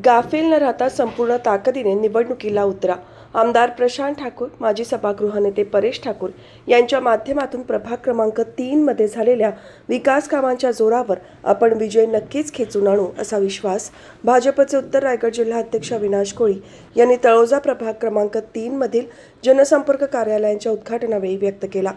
गाफील न राहता संपूर्ण ताकदीने निवडणुकीला उतरा. आमदार प्रशांत ठाकूर, माजी सभागृह नेते परेश ठाकूर यांच्या माध्यमातून प्रभाग क्रमांक 3 मध्ये झालेल्या विकास कामांच्या जोरावर आपण विजय नक्कीच खेचून आणू, असा विश्वास भाजपचे उत्तर रायगड जिल्हाध्यक्ष अविनाश कोळी यांनी तळोजा प्रभाग क्रमांक 3 मधील जनसंपर्क कार्यालयांच्या उद्घाटनावेळी व्यक्त केला.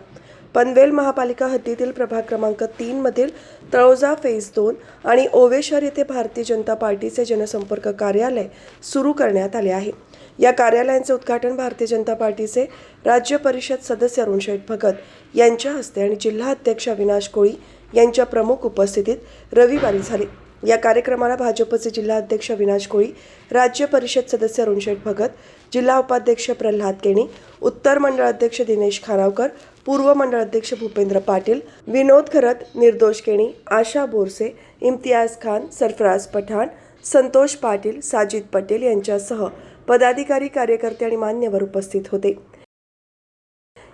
पनवेल महापालिका हद्दीतील प्रभाग क्रमांक 3 मधील तळोजा फेज 2 आणि ओवेश्वर येथे भारतीय जनता पार्टीचे जनसंपर्क कार्यालय सुरू करण्यात आले आहे. या कार्यालयाचे उद्घाटन भारतीय जनता पार्टीचे राज्य परिषद सदस्य अरुणशेठ भगत यांच्या हस्ते आणि जिल्हा अध्यक्ष अविनाश कोळी यांच्या प्रमुख उपस्थितीत रविवारी झाले. या कार्यक्रमाला भाजपचे जिल्हा अध्यक्ष अविनाश कोळी, राज्य परिषद सदस्य अरुणशेठ भगत, जिल्हा उपाध्यक्ष प्रल्हाद केणी, उत्तर मंडळ अध्यक्ष दिनेश खानावकर, पूर्व मंडळ अध्यक्ष भूपेंद्र पाटील, विनोद खरत, निर्दोष केणी, आशा बोरसे, इम्तियाज खान, सरफराज पठाण, संतोष पाटील, साजिद पटेल यांच्यासह पदाधिकारी, कार्यकर्ते आणि मान्यवर उपस्थित होते.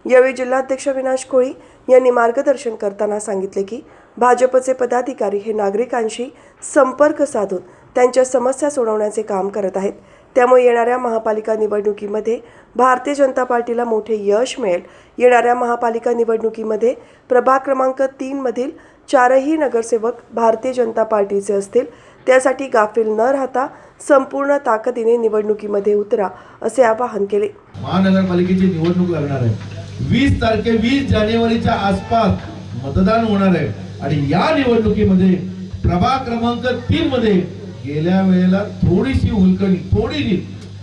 यावेळी जिल्हाध्यक्ष अविनाश कोळी यांनी मार्गदर्शन करताना सांगितले की भाजपचे पदाधिकारी हे नागरिकांशी संपर्क साधून त्यांच्या समस्या सोडवण्याचे काम करत आहेत. त्यामुळे येणाऱ्या महापालिका निवडणुकीमध्ये भारतीय जनता पार्टीला मोठे यश मिळेल. येणाऱ्या महापालिका निवडणुकीमध्ये प्रभाग क्रमांक 3 मधील 4ही नगरसेवक भारतीय जनता पार्टीचे असतील. त्यासाठी गाफील न राहता संपूर्ण ताकदीने निवडणुकीमध्ये उतरा, असे आवाहन केले. महानगरपालिकेची निवडणूक लागणार आहे. 20 जानेवारीच्या आसपास मतदान होणार आहे आणि या निवडणुकीमध्ये प्रभाग क्रमांक 3 मध्ये गेल्या वेळेला थोडीशी थोडीशी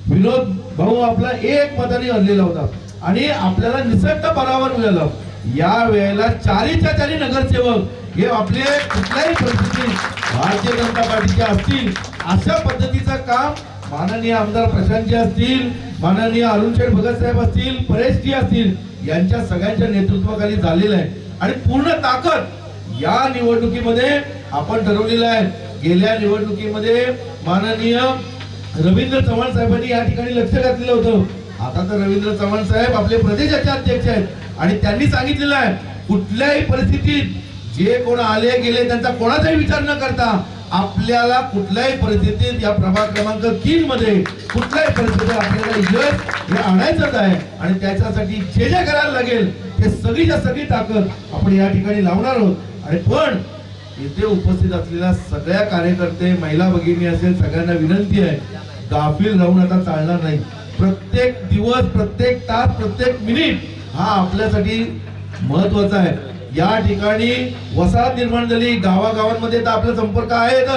विनोद भाऊ आपला 1 मताने हरलेला होता आणि आपल्याला निसटता पराभव मिळाला. या वेळेला 4च्या 4 नगरसेवक हे आपले कुठल्याही परिस्थितीत भारतीय जनता पार्टीचे असतील. अशा पद्धतीचं काम माननीय आमदार प्रशांतजी असतील, माननीय अरुणशेठ भगत साहेब असतील, परेशजी असतील, यांच्या सगळ्यांच्या नेतृत्वाखाली झालेलं आहे आणि पूर्ण ताकद या निवडणुकीमध्ये आपण ठरवलेलं आहे. गेल्या निवडणुकीमध्ये माननीय रवींद्र चव्हाण साहेबांनी या ठिकाणी लक्ष घातलेलं होतं. आता तर रवींद्र चव्हाण साहेब आपले प्रदेशाचे अध्यक्ष आहेत आणि त्यांनी सांगितलेलं आहे कुठल्याही परिस्थितीत जे कोण आले गेले त्यांचा कोणाचाही विचार न करता आपल्याला कुठल्याही परिस्थितीत या प्रभाग क्रमांक 3 मध्ये कुठल्याही परिस्थितीत आपल्याला यश हे आणायचंच आहे आणि त्याच्यासाठी जे करायला लागेल ते सगळीच्या सगळी ताकद आपण या ठिकाणी लावणार आहोत. आणि पण इथे उपस्थित असलेल्या सगळ्या कार्यकर्ते, महिला भगिनी असेल, सगळ्यांना विनंती आहे, गाफील राहून आता चालणार नाही. प्रत्येक दिवस, प्रत्येक तास, प्रत्येक मिनिट हा आपल्यासाठी महत्वाचा आहे. या ठिकाणी वसाहत निर्माण झाली, गावागावांमध्ये तर आपला संपर्क आहेच,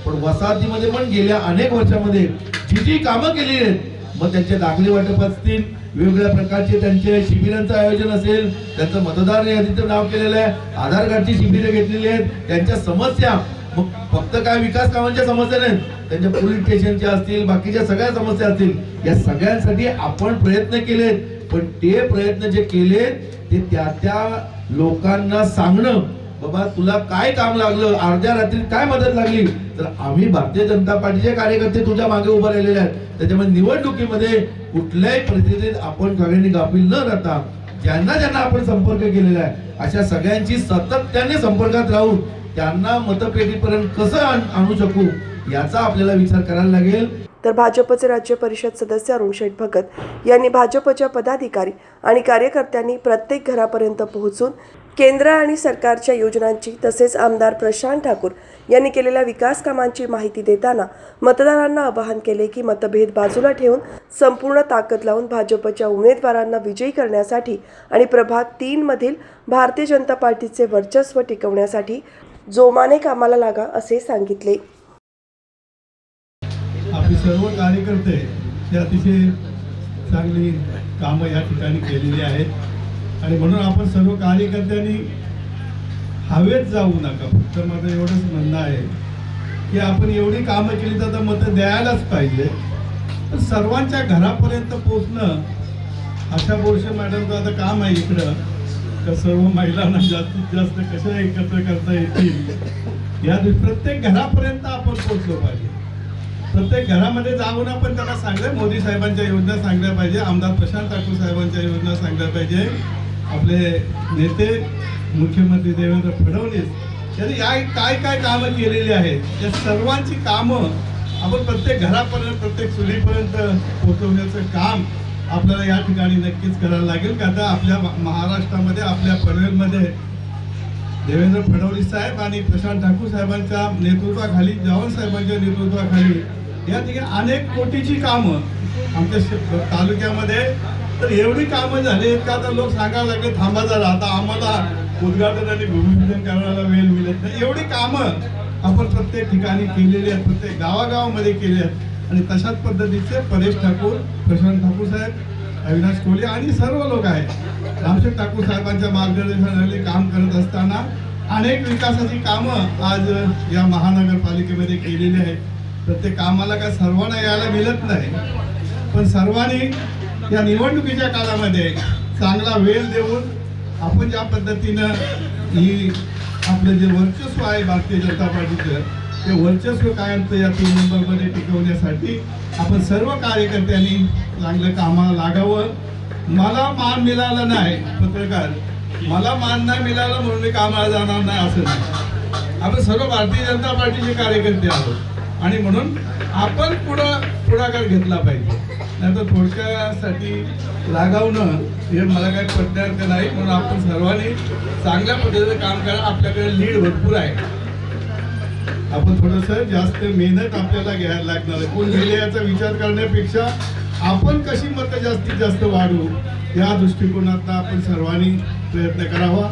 पण वसाहतीमध्ये पण गेल्या अनेक वर्षामध्ये जी कामं केली आहेत, मग त्यांचे दाखले वाटप असतील, वेगवेगळ्या प्रकारचे त्यांचे शिबिरांचं आयोजन असेल, त्यांचं मतदार यादीचं नाव केलेलं आहे, आधार कार्डची शिबिरं घेतलेली आहेत, त्यांच्या समस्या मग फक्त काय विकास कामांच्या समस्या नाहीत, त्यांच्या पोलीस स्टेशनच्या असतील, बाकीच्या सगळ्या समस्या असतील, या सगळ्यांसाठी आपण प्रयत्न केलेत. पण ते प्रयत्न जे केलेत ते त्या लोकांना सांगणं, बाबा तुला काय काम लागलं, अर्ध्या रात्री काय मदत लागली, तर आम्ही भारतीय जनता पार्टीचे कार्यकर्ते तुझ्या मागे उभे राहिलेले आहेत. त्याच्यामुळे निवडणुकीमध्ये कुठल्याही परिस्थितीत आपण सगळ्यांनी गाफील न राहता ज्यांना ज्यांना आपण संपर्क केलेला आहे अशा सगळ्यांची सातत्याने संपर्कात राहून त्यांना मतपेटीपर्यंत कसं आणू शकू याचा आपल्याला विचार करायला लागेल. तर भाजपचे राज्य परिषद सदस्य अरुणशेठ भगत यांनी भाजपच्या पदाधिकारी आणि कार्यकर्त्यांनी प्रत्येक घरापर्यंत पोहोचून केंद्र आणि सरकारच्या योजनांची तसेच आमदार प्रशांत ठाकूर यांनी केलेल्या विकास कामांची माहिती देताना मतदारांना आवाहन केले की मतभेद बाजूला ठेवून संपूर्ण ताकद लावून भाजपच्या उमेदवारांना विजयी करण्यासाठी आणि प्रभाग 3 मधील भारतीय जनता पार्टीचे वर्चस्व टिकवण्यासाठी जोमाने कामाला लागा, असे सांगितले. आपले सर्व कार्यकर्ते हे अतिशय चांगली कामं या ठिकाणी केलेली आहेत आणि म्हणून आपण सर्व कार्यकर्त्यांनी हवेत जाऊ नका. फक्त माझं एवढंच म्हणणं आहे की आपण एवढी कामं केली तर मतं द्यायलाच पाहिजे, पण सर्वांच्या घरापर्यंत पोहोचणं. आशा बोरसे मॅडमचं आता काम आहे इकडं का सर्व महिलांना जास्तीत जास्त कसं एकत्र करता येतील या प्रत्येक घरापर्यंत आपण पोहोचलो पाहिजे. प्रत्येक घरामध्ये जाऊन आपण त्यांना सांगलं मोदी साहेबांच्या योजना सांगल्या पाहिजे, आमदार प्रशांत ठाकूर साहेबांच्या योजना सांगल्या पाहिजे, आपले नेते मुख्यमंत्री देवेंद्र फडणवीस यांनी काय काय कामं केलेली आहेत, या सर्वांची कामं आपण प्रत्येक घरापर्यंत प्रत्येक चुलीपर्यंत पोहोचवण्याचं काम आपल्याला या ठिकाणी नक्कीच करायला लागेल. का आता आपल्या महाराष्ट्रामध्ये आपल्या पनवेलमध्ये देवेंद्र फडणवीस साहेब आणि प्रशांत ठाकूर साहेबांच्या नेतृत्वाखाली, जवान साहेबांच्या नेतृत्वाखाली या ठिकाणी अनेक कोटीची कामं आमच्या तालुक्यामध्ये तर एवढी कामं झाली आहेत का आता लोक सांगायला लागले थांबा जरा, आता आम्हाला उद्घाटन आणि भूमिपूजन करायला वेळ मिळत नाही. एवढी कामं आपण प्रत्येक ठिकाणी केलेली आहेत, प्रत्येक गावागावामध्ये केली आहेत. आणि तशाच पद्धतीचे परेश ठाकूर, प्रशांत ठाकूर साहेब, अविनाश कोहली आणि सर्व लोक आहेत रामशेठ ठाकूर साहेबांच्या मार्गदर्शनाखाली काम करत असताना अनेक विकासाची कामं आज या महानगरपालिकेमध्ये केलेली आहेत. प्रत्येक कामाला काय सर्वांना यायला मिळत नाही, पण सर्वांनी या निवडणुकीच्या काळामध्ये चांगला वेळ देऊन आपण ज्या पद्धतीनं ही आपलं जे वर्चस्व आहे भारतीय जनता पार्टीचं, ते वर्चस्व कायमचं या 3 नंबरमध्ये टिकवण्यासाठी आपण सर्व कार्यकर्त्यांनी चांगलं कामाला लागावं. मला मान मिळाला नाही पत्रकार, मला मान नाही मिळालं म्हणून मी कामाला जाणार नाही असं नाही. आपण सर्व भारतीय जनता पार्टीचे कार्यकर्ते आहोत आणि म्हणून आपण पुढाकार घेतला पाहिजे. नाही तर थोडक्यासाठी लागावणं हे मला काही पटण्यासारखं नाही. म्हणून आपण सर्वांनी चांगल्या पद्धतीचं काम करा. आपल्याकडे लीड भरपूर आहे, आपण थोडंसं जास्त मेहनत आपल्याला घ्यायला लागणार आहे. कोण गेले याचा विचार करण्यापेक्षा आपण कशी मतं जास्तीत जास्त वाढवू या दृष्टिकोनातून आपण सर्वांनी प्रयत्न करावा.